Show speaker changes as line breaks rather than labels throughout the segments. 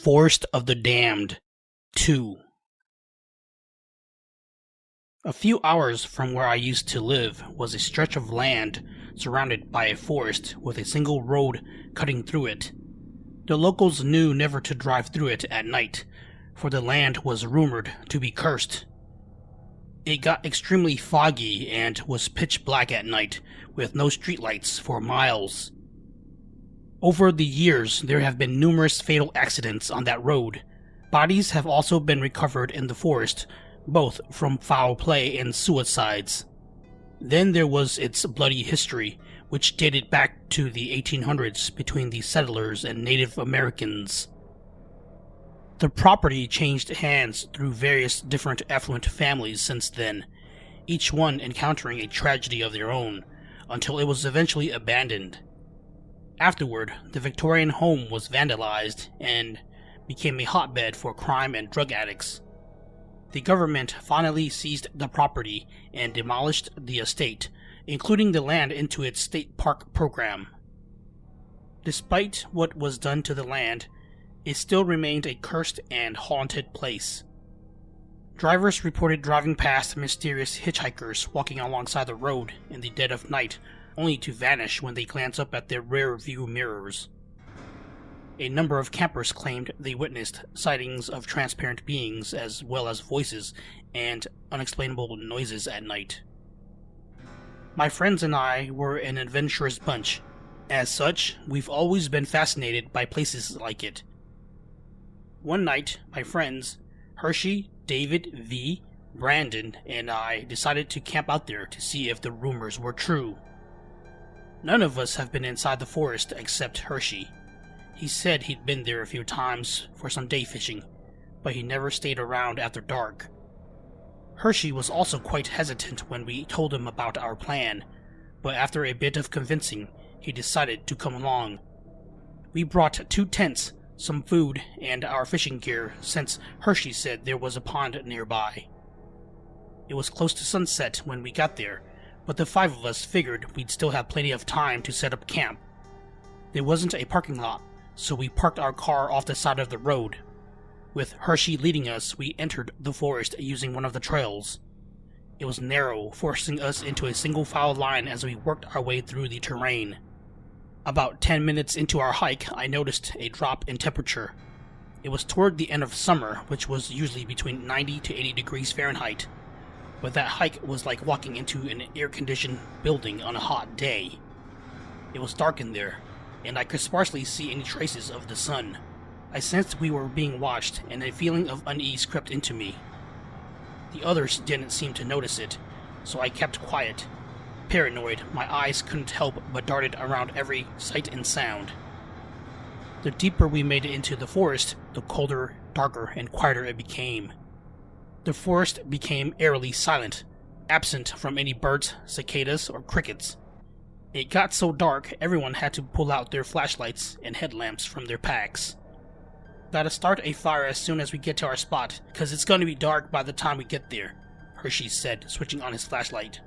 Forest of the Damned 2. A few hours from where I used to live was a stretch of land surrounded by a forest with a single road cutting through it. The locals knew never to drive through it at night, for the land was rumored to be cursed. It got extremely foggy and was pitch black at night, with no streetlights for miles. Over the years, there have been numerous fatal accidents on that road. Bodies have also been recovered in the forest, both from foul play and suicides. Then there was its bloody history, which dated back to the 1800s between the settlers and Native Americans. The property changed hands through various different affluent families since then, each one encountering a tragedy of their own, until it was eventually abandoned. Afterward, the Victorian home was vandalized and became a hotbed for crime and drug addicts. The government finally seized the property and demolished the estate, including the land into its state park program. Despite what was done to the land, it still remained a cursed and haunted place. Drivers reported driving past mysterious hitchhikers walking alongside the road in the dead of night, only to vanish when they glance up at their rear view mirrors. A number of campers claimed they witnessed sightings of transparent beings as well as voices and unexplainable noises at night. My friends and I were an adventurous bunch. As such, we've always been fascinated by places like it. One night, my friends, Hershey, David, V, Brandon, and I decided to camp out there to see if the rumors were true. None of us have been inside the forest except Hershey. He said he'd been there a few times for some day fishing, but he never stayed around after dark. Hershey was also quite hesitant when we told him about our plan, but after a bit of convincing, he decided to come along. We brought 2 tents, some food, and our fishing gear since Hershey said there was a pond nearby. It was close to sunset when we got there, but the 5 of us figured we'd still have plenty of time to set up camp. There wasn't a parking lot, so we parked our car off the side of the road. With Hershey leading us, we entered the forest using one of the trails. It was narrow, forcing us into a single file line as we worked our way through the terrain. About 10 minutes into our hike, I noticed a drop in temperature. It was toward the end of summer, which was usually between 90 to 80 degrees Fahrenheit. But that hike was like walking into an air-conditioned building on a hot day. It was dark in there, and I could sparsely see any traces of the sun. I sensed we were being watched, and a feeling of unease crept into me. The others didn't seem to notice it, so I kept quiet. Paranoid, my eyes couldn't help but darted around every sight and sound. The deeper we made it into the forest, the colder, darker, and quieter it became. The forest became eerily silent, absent from any birds, cicadas, or crickets. It got so dark everyone had to pull out their flashlights and headlamps from their packs. "Gotta start a fire as soon as we get to our spot, 'cause it's gonna be dark by the time we get there," Hershey said, switching on his flashlight.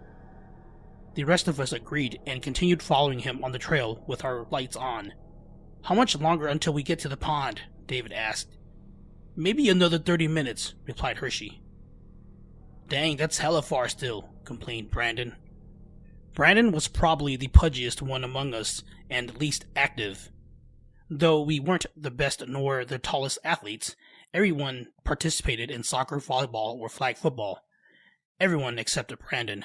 The rest of us agreed and continued following him on the trail with our lights on. "How much longer until we get to the pond?" David asked. "Maybe another 30 minutes, replied Hershey. "Dang, that's hella far still," complained Brandon. Brandon was probably the pudgiest one among us and least active. Though we weren't the best nor the tallest athletes, everyone participated in soccer, volleyball, or flag football. Everyone except Brandon.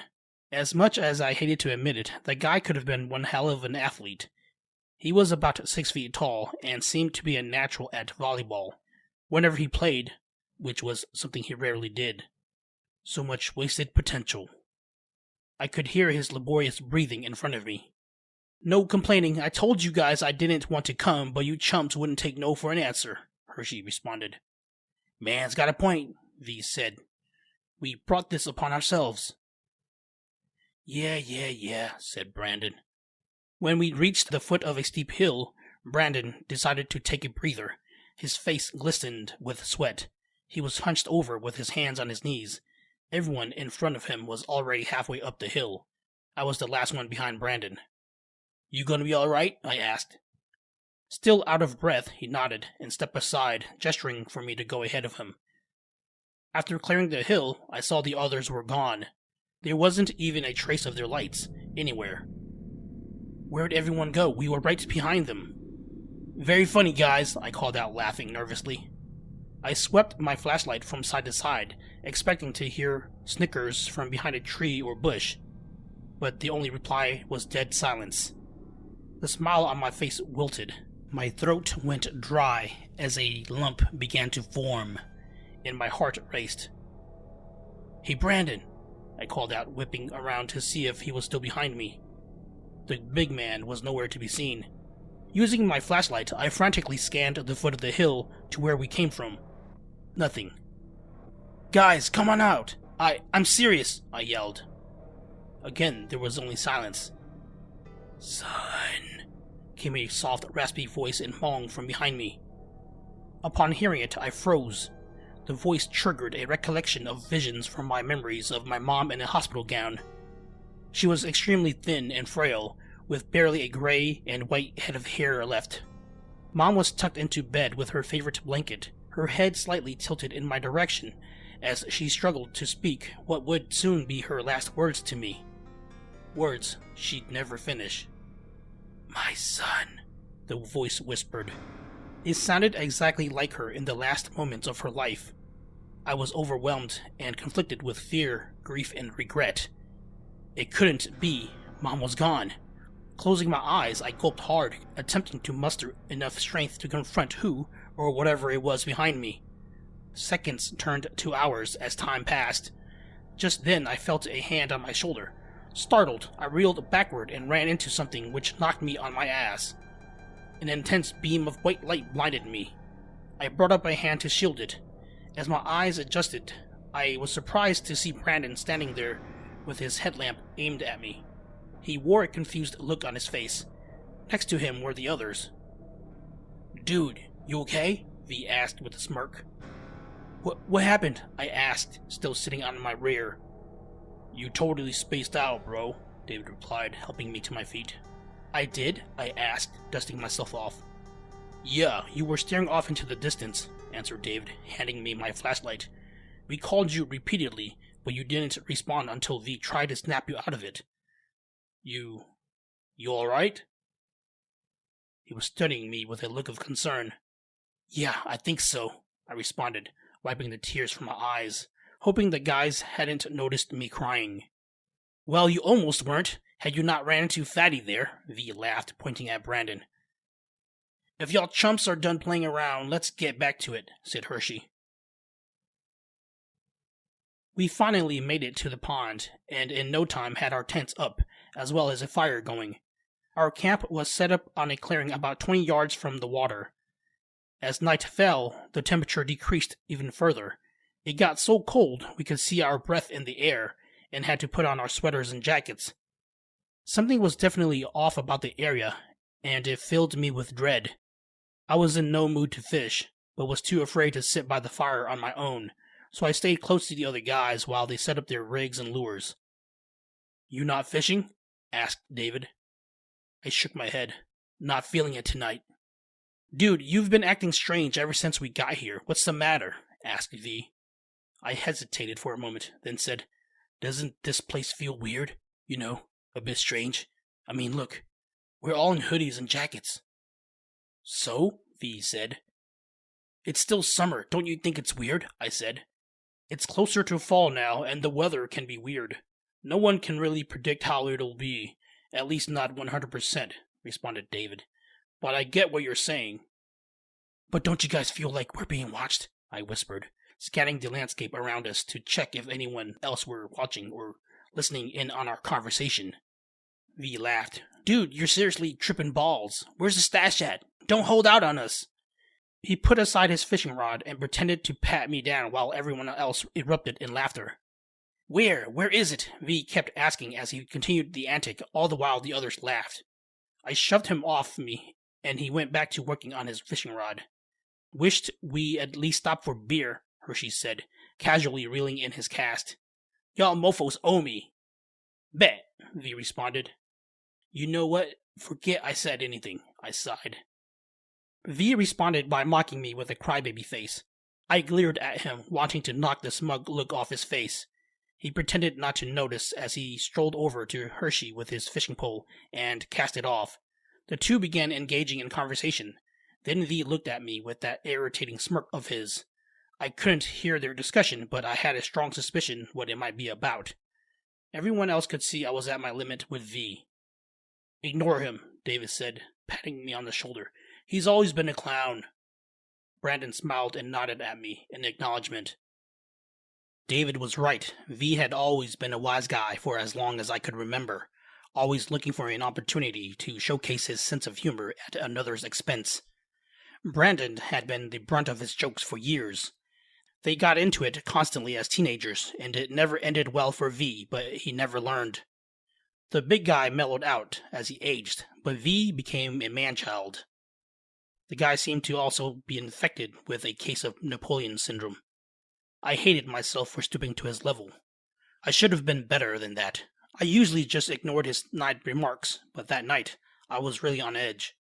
As much as I hated to admit it, the guy could have been one hell of an athlete. He was about 6 feet tall and seemed to be a natural at volleyball, whenever he played, which was something he rarely did. So much wasted potential. I could hear his laborious breathing in front of me. "No complaining. I told you guys I didn't want to come, but you chumps wouldn't take no for an answer," Hershey responded. "Man's got a point," V said. "We brought this upon ourselves." Yeah, said Brandon. When we reached the foot of a steep hill, Brandon decided to take a breather. His face glistened with sweat. He was hunched over with his hands on his knees. Everyone in front of him was already halfway up the hill. I was the last one behind Brandon. "You gonna be alright?" I asked. Still out of breath, he nodded and stepped aside, gesturing for me to go ahead of him. After clearing the hill, I saw the others were gone. There wasn't even a trace of their lights, anywhere. Where'd everyone go? We were right behind them. Very funny, guys, I called out, laughing nervously. I swept my flashlight from side to side, expecting to hear snickers from behind a tree or bush, but the only reply was dead silence. The smile on my face wilted. My throat went dry as a lump began to form, and my heart raced. Hey, Brandon, I called out, whipping around to see if he was still behind me. The big man was nowhere to be seen. Using my flashlight, I frantically scanned the foot of the hill to where we came from. Nothing. Guys, come on out! I'm serious, I yelled. Again, there was only silence. Son, came a soft, raspy voice in hmong from behind me. Upon hearing it, I froze. The voice triggered a recollection of visions from my memories of my mom in a hospital gown. She was extremely thin and frail, with barely a gray and white head of hair left. Mom was tucked into bed with her favorite blanket, her head slightly tilted in my direction, as she struggled to speak what would soon be her last words to me. Words she'd never finish. My son, the voice whispered. It sounded exactly like her in the last moments of her life. I was overwhelmed and conflicted with fear, grief, and regret. It couldn't be. Mom was gone. Closing my eyes, I gulped hard, attempting to muster enough strength to confront who or whatever it was behind me. Seconds turned to hours as time passed. Just then I felt a hand on my shoulder. Startled, I reeled backward and ran into something which knocked me on my ass. An intense beam of white light blinded me. I brought up a hand to shield it. As my eyes adjusted, I was surprised to see Brandon standing there with his headlamp aimed at me. He wore a confused look on his face. Next to him were the others. Dude, you okay? V asked with a smirk. What happened? I asked, still sitting on my rear. You totally spaced out, bro, David replied, helping me to my feet. I did? I asked, dusting myself off. Yeah, you were staring off into the distance, answered David, handing me my flashlight. We called you repeatedly, but you didn't respond until V tried to snap you out of it. You alright? He was studying me with a look of concern. Yeah, I think so, I responded, wiping the tears from my eyes, hoping the guys hadn't noticed me crying. Well, you almost weren't, had you not ran into Fatty there, V laughed, pointing at Brandon. If y'all chumps are done playing around, let's get back to it, said Hershey. We finally made it to the pond, and in no time had our tents up, as well as a fire going. Our camp was set up on a clearing about 20 yards from the water. As night fell, the temperature decreased even further. It got so cold we could see our breath in the air, and had to put on our sweaters and jackets. Something was definitely off about the area, and it filled me with dread. I was in no mood to fish, but was too afraid to sit by the fire on my own, so I stayed close to the other guys while they set up their rigs and lures. You not fishing? Asked David. I shook my head. Not feeling it tonight. Dude, you've been acting strange ever since we got here. What's the matter? Asked V. I hesitated for a moment, then said, Doesn't this place feel weird? You know, a bit strange. I mean, look, we're all in hoodies and jackets. So? V said. It's still summer. Don't you think it's weird? I said. It's closer to fall now, and the weather can be weird. No one can really predict how it'll be, at least not 100%, responded David. But I get what you're saying. But don't you guys feel like we're being watched? I whispered, scanning the landscape around us to check if anyone else were watching or listening in on our conversation. V laughed. Dude, you're seriously tripping balls. Where's the stash at? Don't hold out on us. He put aside his fishing rod and pretended to pat me down while everyone else erupted in laughter. Where is it? V kept asking as he continued the antic, all the while the others laughed. I shoved him off me, and he went back to working on his fishing rod. Wished we at least stopped for beer, Hershey said, casually reeling in his cast. Y'all mofos owe me. Bet, V responded. You know what? Forget I said anything, I sighed. V responded by mocking me with a crybaby face. I glared at him, wanting to knock the smug look off his face. He pretended not to notice as he strolled over to Hershey with his fishing pole and cast it off. The two began engaging in conversation. Then V looked at me with that irritating smirk of his. I couldn't hear their discussion, but I had a strong suspicion what it might be about. Everyone else could see I was at my limit with V. "Ignore him," David said, patting me on the shoulder. "He's always been a clown." Brandon smiled and nodded at me in acknowledgement. David was right. V had always been a wise guy for as long as I could remember, always looking for an opportunity to showcase his sense of humor at another's expense. Brandon had been the brunt of his jokes for years. They got into it constantly as teenagers, and it never ended well for V, but he never learned. The big guy mellowed out as he aged, but V became a man-child. The guy seemed to also be infected with a case of Napoleon syndrome. I hated myself for stooping to his level. I should have been better than that. I usually just ignored his snide remarks, but that night, I was really on edge.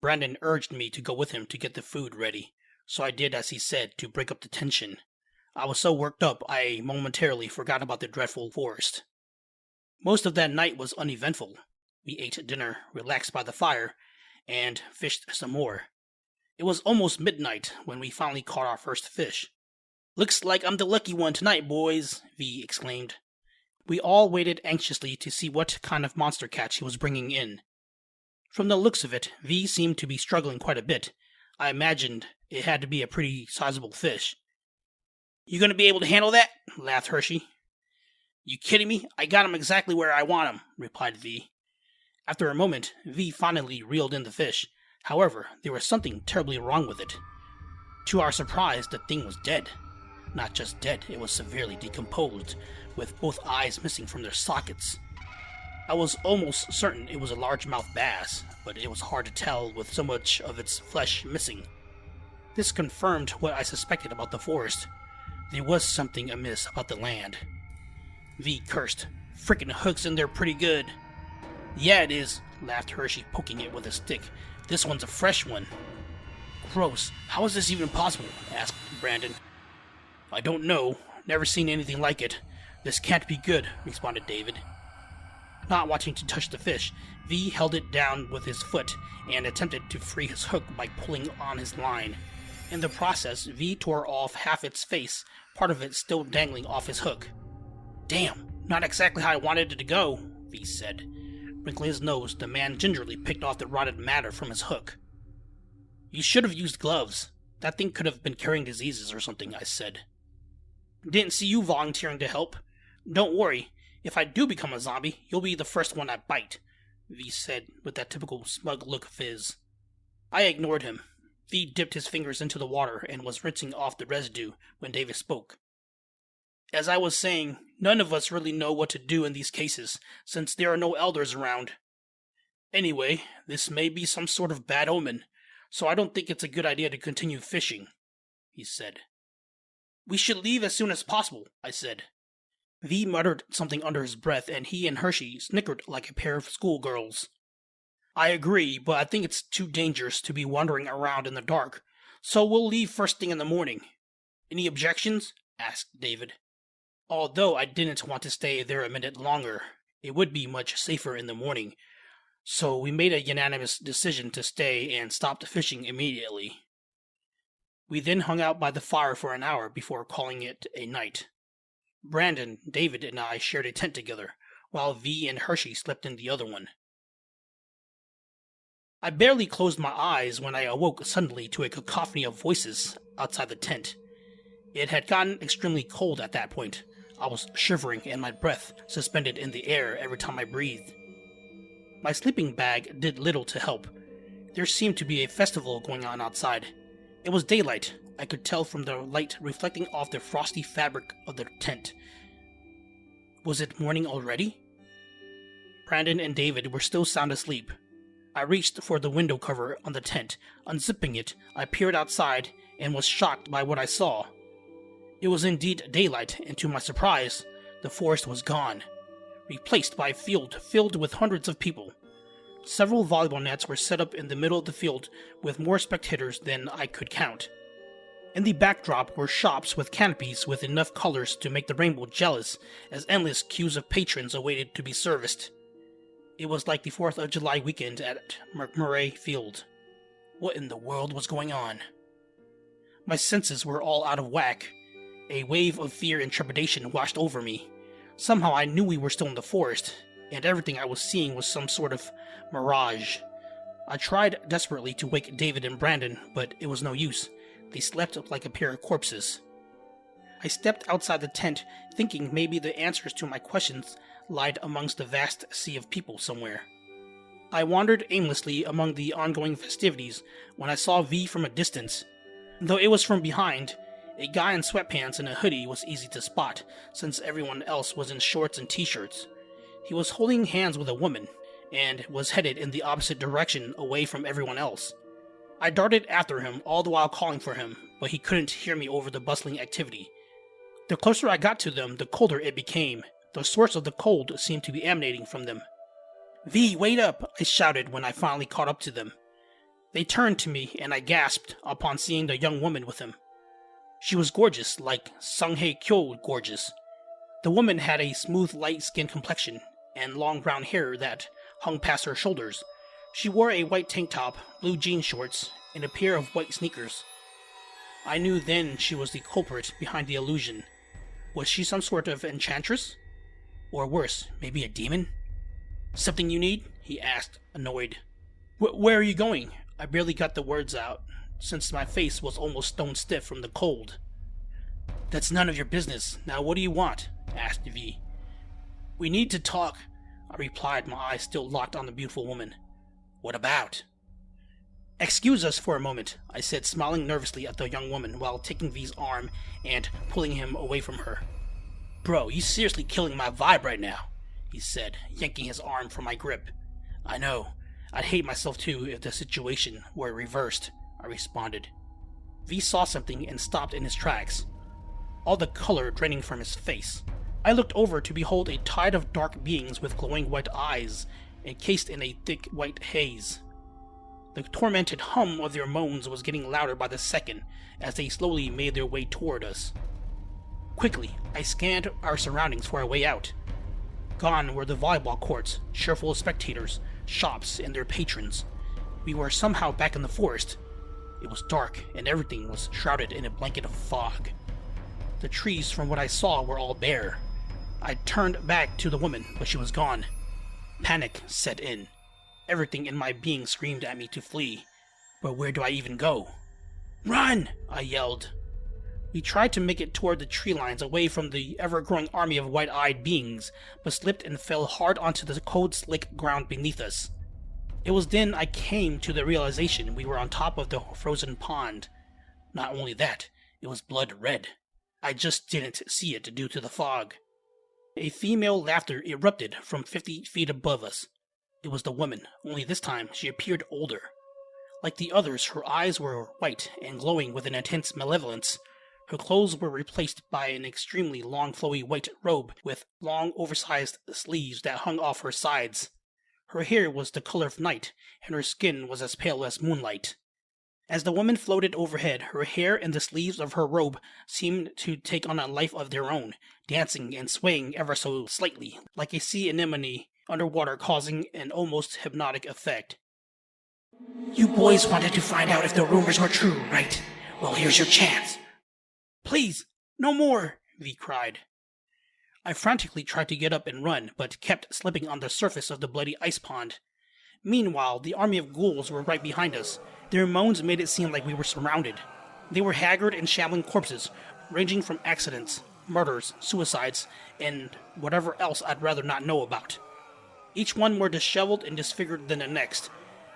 Brandon urged me to go with him to get the food ready, so I did as he said to break up the tension. I was so worked up I momentarily forgot about the dreadful forest. Most of that night was uneventful. We ate dinner, relaxed by the fire, and fished some more. It was almost midnight when we finally caught our first fish. "Looks like I'm the lucky one tonight, boys," V exclaimed. We all waited anxiously to see what kind of monster catch he was bringing in. From the looks of it, V seemed to be struggling quite a bit. I imagined it had to be a pretty sizable fish. "You gonna be able to handle that?" laughed Hershey. "You kidding me? I got him exactly where I want him," replied V. After a moment, V finally reeled in the fish. However, there was something terribly wrong with it. To our surprise, the thing was dead. Not just dead, it was severely decomposed, with both eyes missing from their sockets. I was almost certain it was a largemouth bass, but it was hard to tell with so much of its flesh missing. This confirmed what I suspected about the forest. There was something amiss about the land. V cursed. "Frickin' hook's in there pretty good." "Yeah, it is," laughed Hershey, poking it with a stick. "This one's a fresh one." "Gross. How is this even possible?" asked Brandon. "I don't know. Never seen anything like it. This can't be good," responded David. Not wanting to touch the fish, V held it down with his foot and attempted to free his hook by pulling on his line. In the process, V tore off half its face, part of it still dangling off his hook. "Damn, not exactly how I wanted it to go," V said. Wrinkling his nose, the man gingerly picked off the rotted matter from his hook. "You should have used gloves. That thing could have been carrying diseases or something," I said. "Didn't see you volunteering to help. Don't worry. If I do become a zombie, you'll be the first one I bite," V said with that typical smug look of his. I ignored him. V dipped his fingers into the water and was rinsing off the residue when David spoke. "As I was saying, none of us really know what to do in these cases, since there are no elders around. Anyway, this may be some sort of bad omen, so I don't think it's a good idea to continue fishing," he said. "We should leave as soon as possible," I said. V muttered something under his breath, and he and Hershey snickered like a pair of schoolgirls. "I agree, but I think it's too dangerous to be wandering around in the dark, so we'll leave first thing in the morning. Any objections?" asked David. Although I didn't want to stay there a minute longer, it would be much safer in the morning, so we made a unanimous decision to stay and stopped fishing immediately. We then hung out by the fire for an hour before calling it a night. Brandon, David, and I shared a tent together, while V and Hershey slept in the other one. I barely closed my eyes when I awoke suddenly to a cacophony of voices outside the tent. It had gotten extremely cold at that point. I was shivering and my breath suspended in the air every time I breathed. My sleeping bag did little to help. There seemed to be a festival going on outside. It was daylight. I could tell from the light reflecting off the frosty fabric of the tent. Was it morning already? Brandon and David were still sound asleep. I reached for the window cover on the tent. Unzipping it, I peered outside and was shocked by what I saw. It was indeed daylight, and to my surprise, the forest was gone, replaced by a field filled with hundreds of people. Several volleyball nets were set up in the middle of the field with more spectators than I could count. In the backdrop were shops with canopies with enough colors to make the rainbow jealous as endless queues of patrons awaited to be serviced. It was like the 4th of July weekend at McMurray Field. What in the world was going on? My senses were all out of whack. A wave of fear and trepidation washed over me. Somehow I knew we were still in the forest, and everything I was seeing was some sort of mirage. I tried desperately to wake David and Brandon, but it was no use. They slept like a pair of corpses. I stepped outside the tent, thinking maybe the answers to my questions lied amongst the vast sea of people somewhere. I wandered aimlessly among the ongoing festivities when I saw V from a distance. Though it was from behind, a guy in sweatpants and a hoodie was easy to spot, since everyone else was in shorts and t-shirts. He was holding hands with a woman, and was headed in the opposite direction away from everyone else. I darted after him, all the while calling for him, but he couldn't hear me over the bustling activity. The closer I got to them, the colder it became. The source of the cold seemed to be emanating from them. "V, wait up!" I shouted when I finally caught up to them. They turned to me, and I gasped upon seeing the young woman with him. She was gorgeous, like Sung-hae Kyo gorgeous. The woman had a smooth, light-skinned complexion, and long brown hair that hung past her shoulders. She wore a white tank top, blue jean shorts, and a pair of white sneakers. I knew then she was the culprit behind the illusion. Was she some sort of enchantress? Or worse, maybe a demon? "Something you need?" he asked, annoyed. Where are you going?" I barely got the words out, since my face was almost stone stiff from the cold. "That's none of your business. Now what do you want?" asked V. "We need to talk," I replied, my eyes still locked on the beautiful woman. "What about?" "Excuse us for a moment," I said, smiling nervously at the young woman while taking V's arm and pulling him away from her. "Bro, you seriously killing my vibe right now," he said, yanking his arm from my grip. "I know. I'd hate myself too if the situation were reversed," I responded. V saw something and stopped in his tracks, all the color draining from his face. I looked over to behold a tide of dark beings with glowing white eyes, encased in a thick white haze. The tormented hum of their moans was getting louder by the second as they slowly made their way toward us. Quickly, I scanned our surroundings for a way out. Gone were the volleyball courts, cheerful of spectators, shops, and their patrons. We were somehow back in the forest. It was dark, and everything was shrouded in a blanket of fog. The trees, from what I saw, were all bare. I turned back to the woman, but she was gone. Panic set in. Everything in my being screamed at me to flee. But where do I even go? "Run!" I yelled. We tried to make it toward the tree lines away from the ever-growing army of white-eyed beings, but slipped and fell hard onto the cold, slick ground beneath us. It was then I came to the realization we were on top of the frozen pond. Not only that, it was blood red. I just didn't see it due to the fog. A female laughter erupted from 50 feet above us. It was the woman, only this time she appeared older. Like the others, her eyes were white and glowing with an intense malevolence. Her clothes were replaced by an extremely long flowy white robe with long oversized sleeves that hung off her sides. Her hair was the color of night, and her skin was as pale as moonlight. As the woman floated overhead, her hair and the sleeves of her robe seemed to take on a life of their own, dancing and swaying ever so slightly, like a sea anemone underwater, causing an almost hypnotic effect. "You boys wanted to find out if the rumors were true, right? Well, here's your chance." "Please, no more!" V cried. I frantically tried to get up and run, but kept slipping on the surface of the bloody ice pond. Meanwhile, the army of ghouls were right behind us. Their moans made it seem like we were surrounded. They were haggard and shambling corpses, ranging from accidents, murders, suicides, and whatever else I'd rather not know about. Each one more disheveled and disfigured than the next.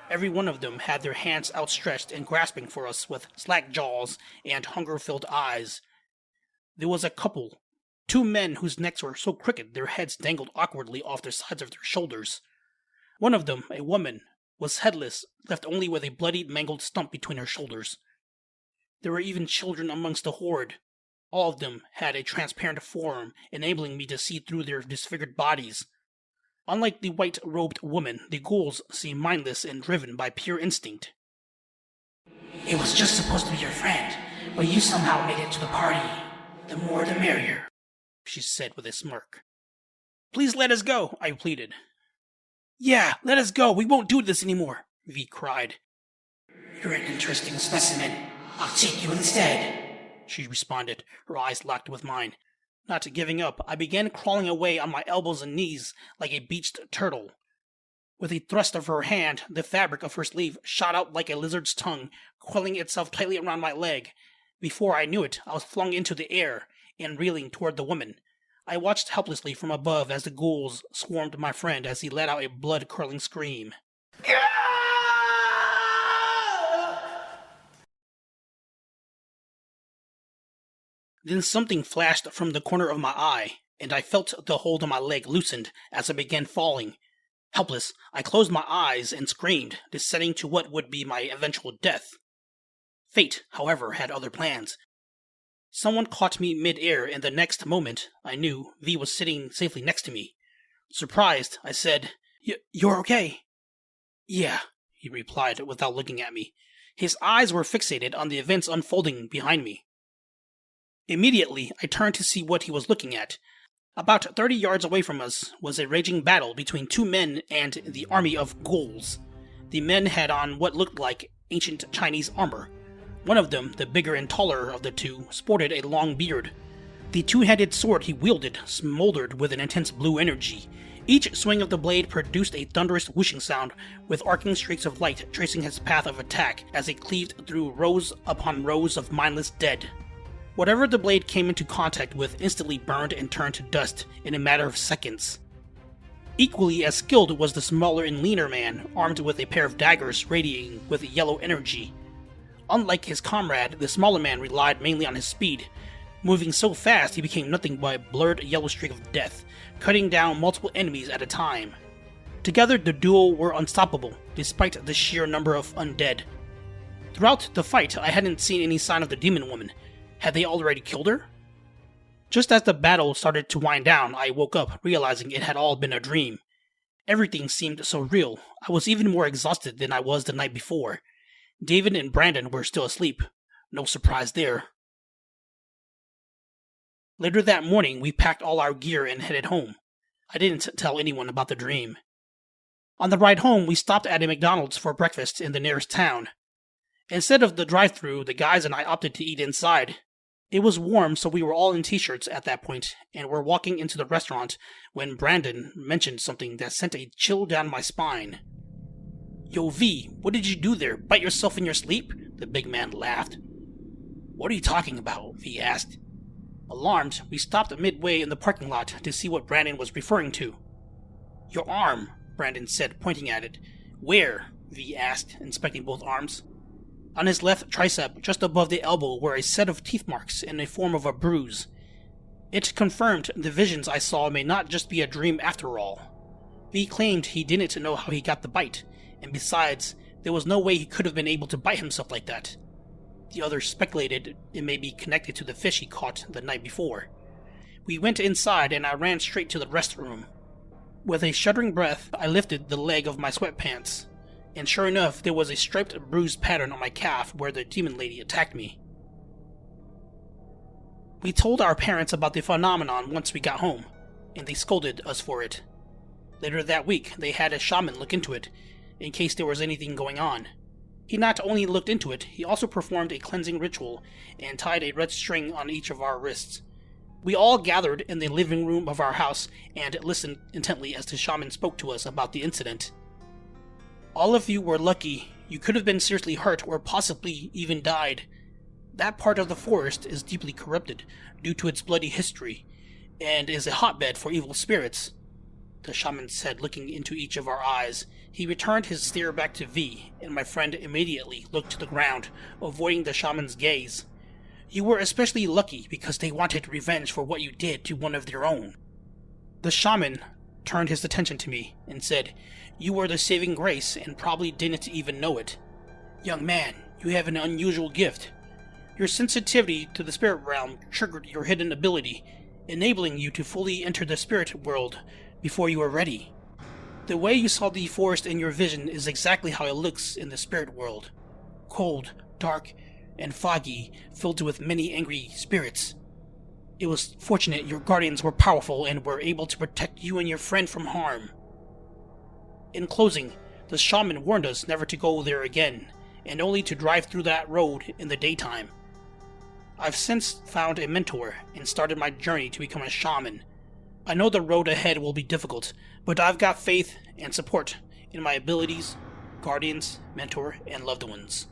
Every one of them had their hands outstretched and grasping for us with slack jaws and hunger-filled eyes. There was a couple, 2 men whose necks were so crooked their heads dangled awkwardly off the sides of their shoulders. One of them, a woman, was headless, left only with a bloody, mangled stump between her shoulders. There were even children amongst the horde. All of them had a transparent form, enabling me to see through their disfigured bodies. Unlike the white-robed woman, the ghouls seem mindless and driven by pure instinct.
It was just supposed to be your friend, but you somehow made it to the party. The more the merrier,
she said with a smirk. Please let us go, I pleaded. Yeah, let us go, we won't do this anymore, V cried.
You're an interesting specimen. I'll take you instead,
she responded, her eyes locked with mine. Not giving up, I began crawling away on my elbows and knees like a beached turtle. With a thrust of her hand, the fabric of her sleeve shot out like a lizard's tongue, coiling itself tightly around my leg. Before I knew it, I was flung into the air and reeling toward the woman. I watched helplessly from above as the ghouls swarmed my friend as he let out a blood-curdling scream. Then something flashed from the corner of my eye, and I felt the hold on my leg loosened as I began falling. Helpless, I closed my eyes and screamed, descending to what would be my eventual death. Fate, however, had other plans. Someone caught me mid-air, and the next moment, I knew V was sitting safely next to me. Surprised, I said, You're okay? Yeah, he replied without looking at me. His eyes were fixated on the events unfolding behind me. Immediately, I turned to see what he was looking at. About 30 yards away from us was a raging battle between two men and the army of ghouls. The men had on what looked like ancient Chinese armor. One of them, the bigger and taller of the two, sported a long beard. The two-handed sword he wielded smoldered with an intense blue energy. Each swing of the blade produced a thunderous whooshing sound, with arcing streaks of light tracing his path of attack as it cleaved through rows upon rows of mindless dead. Whatever the blade came into contact with instantly burned and turned to dust in a matter of seconds. Equally as skilled was the smaller and leaner man, armed with a pair of daggers radiating with yellow energy. Unlike his comrade, the smaller man relied mainly on his speed. Moving so fast, he became nothing but a blurred yellow streak of death, cutting down multiple enemies at a time. Together, the duo were unstoppable, despite the sheer number of undead. Throughout the fight, I hadn't seen any sign of the demon woman. Had they already killed her? Just as the battle started to wind down, I woke up, realizing it had all been a dream. Everything seemed so real. I was even more exhausted than I was the night before. David and Brandon were still asleep. No surprise there. Later that morning, we packed all our gear and headed home. I didn't tell anyone about the dream. On the ride home, we stopped at a McDonald's for breakfast in the nearest town. Instead of the drive-thru, the guys and I opted to eat inside. It was warm, so we were all in t-shirts at that point, and were walking into the restaurant when Brandon mentioned something that sent a chill down my spine. Yo, V, what did you do there? Bite yourself in your sleep? The big man laughed. What are you talking about? V asked. Alarmed, we stopped midway in the parking lot to see what Brandon was referring to. Your arm, Brandon said, pointing at it. Where? V asked, inspecting both arms. On his left tricep, just above the elbow, were a set of teeth marks in the form of a bruise. It confirmed the visions I saw may not just be a dream after all. V claimed he didn't know how he got the bite, and besides, there was no way he could have been able to bite himself like that. The others speculated it may be connected to the fish he caught the night before. We went inside and I ran straight to the restroom. With a shuddering breath, I lifted the leg of my sweatpants. And sure enough, there was a striped bruised pattern on my calf where the demon lady attacked me. We told our parents about the phenomenon once we got home, and they scolded us for it. Later that week, they had a shaman look into it, in case there was anything going on. He not only looked into it, he also performed a cleansing ritual and tied a red string on each of our wrists. We all gathered in the living room of our house and listened intently as the shaman spoke to us about the incident. All of you were lucky. You could have been seriously hurt or possibly even died. That part of the forest is deeply corrupted due to its bloody history, and is a hotbed for evil spirits, the shaman said, looking into each of our eyes. He returned his stare back to V, and my friend immediately looked to the ground, avoiding the shaman's gaze. You were especially lucky because they wanted revenge for what you did to one of their own. The shaman turned his attention to me and said, You were the saving grace and probably didn't even know it. Young man, you have an unusual gift. Your sensitivity to the spirit realm triggered your hidden ability, enabling you to fully enter the spirit world before you were ready. The way you saw the forest in your vision is exactly how it looks in the spirit world. Cold, dark, and foggy, filled with many angry spirits. It was fortunate your guardians were powerful and were able to protect you and your friend from harm. In closing, the shaman warned us never to go there again, and only to drive through that road in the daytime. I've since found a mentor and started my journey to become a shaman. I know the road ahead will be difficult, but I've got faith and support in my abilities, guardians, mentor, and loved ones.